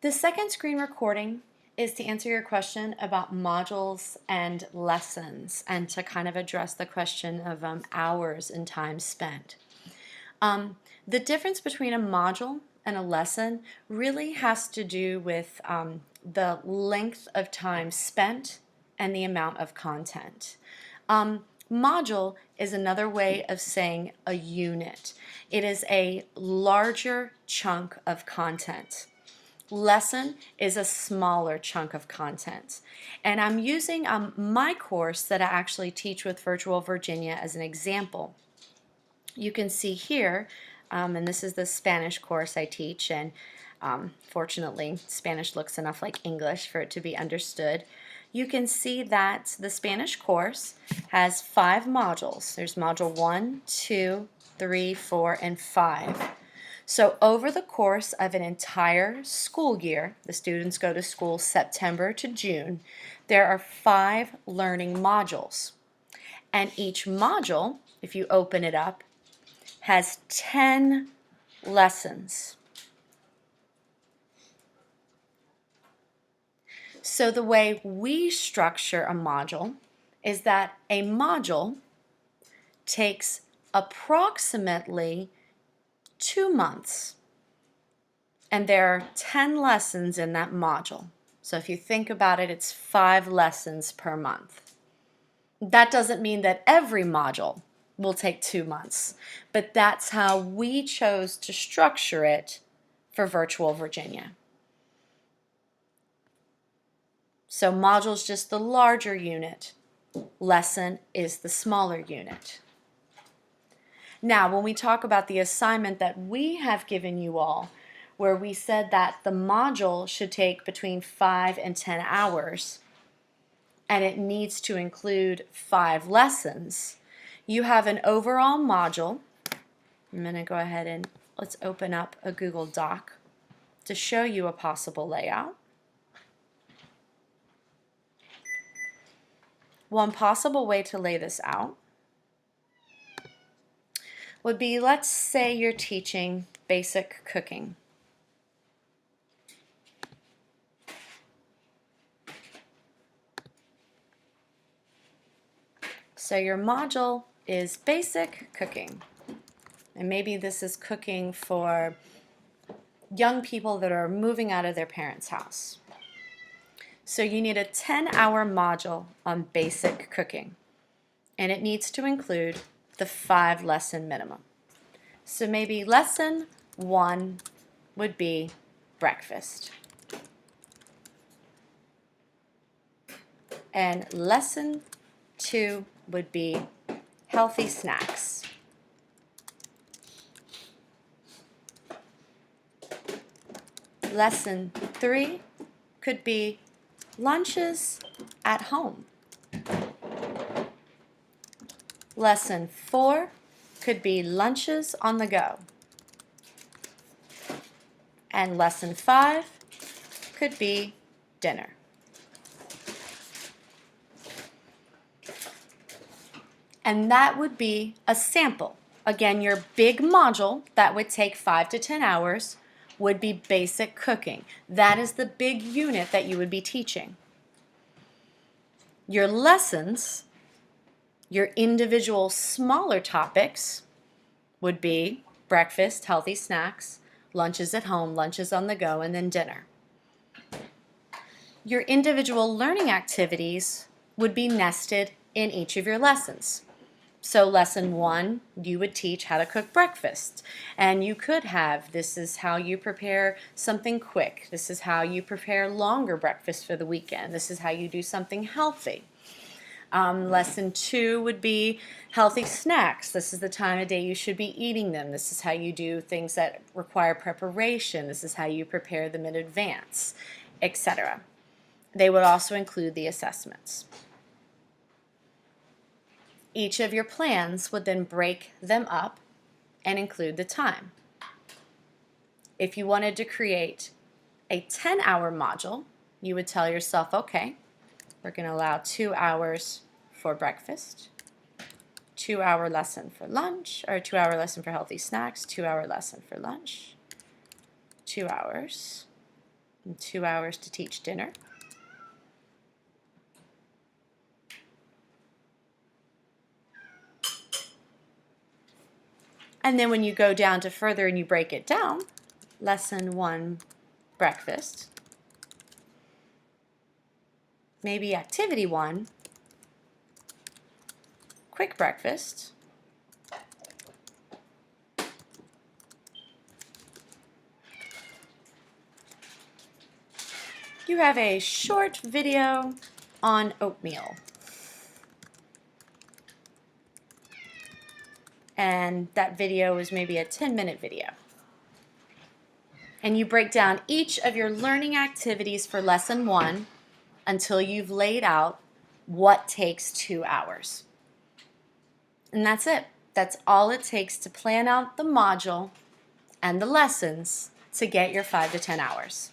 The second screen recording is to answer your question about modules and lessons and to kind of address the question of hours and time spent. The difference between a module and a lesson really has to do with the length of time spent and the amount of content. Module is another way of saying a unit. It is a larger chunk of content. Lesson is a smaller chunk of content. And I'm using my course that I actually teach with Virtual Virginia as an example. You can see here, and this is the Spanish course I teach, and fortunately Spanish looks enough like English for it to be understood. You can see that the Spanish course has 5 modules. There's module 1, 2, 3, 4, and 5. So over the course of an entire school year, the students go to school September to June, there are 5 learning modules. And each module, if you open it up, has 10 lessons. So the way we structure a module is that a module takes approximately 2 months, and there are 10 lessons in that module. So if you think about it, it's 5 lessons per month. That doesn't mean that every module will take 2 months, but that's how we chose to structure it for Virtual Virginia. So module is just the larger unit. Lesson is the smaller unit. Now, when we talk about the assignment that we have given you all, where we said that the module should take between 5 and 10 hours, and it needs to include 5 lessons, you have an overall module. I'm going to go ahead and let's open up a Google Doc to show you a possible layout. One possible way to lay this out would be, let's say you're teaching basic cooking. So your module is basic cooking. And maybe this is cooking for young people that are moving out of their parents' house. So you need a 10-hour module on basic cooking. And it needs to include the 5 lesson minimum. So maybe lesson 1 would be breakfast. And lesson 2 would be healthy snacks. Lesson 3 could be lunches at home. Lesson 4 could be lunches on the go. And lesson 5 could be dinner. And that would be a sample. Again, your big module that would take 5 to 10 hours would be basic cooking. That is the big unit that you would be teaching. Your lessons, your individual smaller topics, would be breakfast, healthy snacks, lunches at home, lunches on the go, and then dinner. Your individual learning activities would be nested in each of your lessons. So lesson 1, you would teach how to cook breakfast. And you could have, this is how you prepare something quick. This is how you prepare longer breakfast for the weekend. This is how you do something healthy. Lesson 2 would be healthy snacks. This is the time of day you should be eating them. This is how you do things that require preparation. This is how you prepare them in advance, etc. They would also include the assessments. Each of your plans would then break them up and include the time. If you wanted to create a 10-hour module, you would tell yourself, okay, we're going to allow 2 hours for breakfast, 2-hour lesson for lunch, or 2-hour lesson for healthy snacks, 2-hour lesson for lunch, 2 hours, and 2 hours to teach dinner. And then when you go down to further and you break it down, lesson 1, breakfast. Maybe activity 1, quick breakfast. You have a short video on oatmeal. And that video is maybe a 10-minute video. And you break down each of your learning activities for lesson 1 until you've laid out what takes 2 hours. And that's it. That's all it takes to plan out the module and the lessons to get your 5 to 10 hours.